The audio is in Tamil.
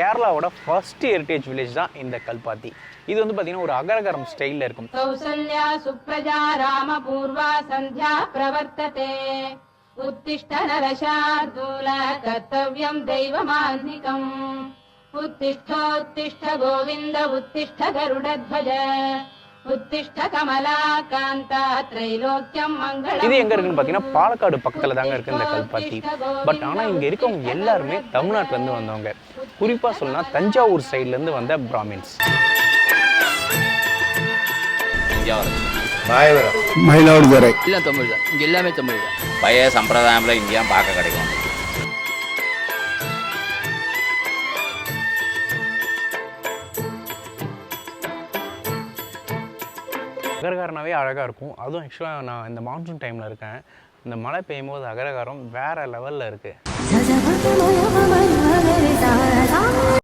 கேரளாவோட ஃபர்ஸ்ட் ஹெரிட்டேஜ் வில்லேஜ் தான் இந்த கல்பாத்தி. இது வந்து பார்த்தீங்கன்னா ஒரு அகரகரம் ஸ்டைலில் இருக்கும். கௌசல்யா சுப்ரஜா ராம பூர்வா சந்தியா பிரவர்த்ததே உத்திஷ்ட நரசார்தூல கர்த்தவ்யம் தெய்வமான்னிகம் உத்திஷ்டோத்திஷ்ட கோவிந்த உத்திஷ்ட கருடத்வஜ உத்திஷ்ட கமலாகாந்தா த்ரைலோக்கியம் மங்களம். இது எங்க இருக்குன்னு பார்த்தீங்கன்னா பாலக்காடு பக்கத்தில் தாங்க இருக்கு இந்த கல்பாத்தி. பட் ஆனால் இங்கே இருக்கவங்க எல்லாருமே தமிழ்நாட்டிலேருந்து வந்தவங்க. குறிப்பாக சொல்லணும்னா தஞ்சாவூர் சைட்லேருந்து வந்த பிராமின்ஸ். மயிலாடுதுறை எல்லாம் தமிழ் தான். இங்கே எல்லாமே தமிழ் தான். பழைய சம்பிரதாயம்ல இங்கேயா பார்க்க கிடைக்கும். அகரகாரனாவே அழகாக இருக்கும். அதுவும் ஆக்சுவலாக நான் இந்த மான்சூன் டைமில் இருக்கேன். இந்த மழை பெய்யும் போது அகரகாரம் வேறு லெவலில் இருக்குது.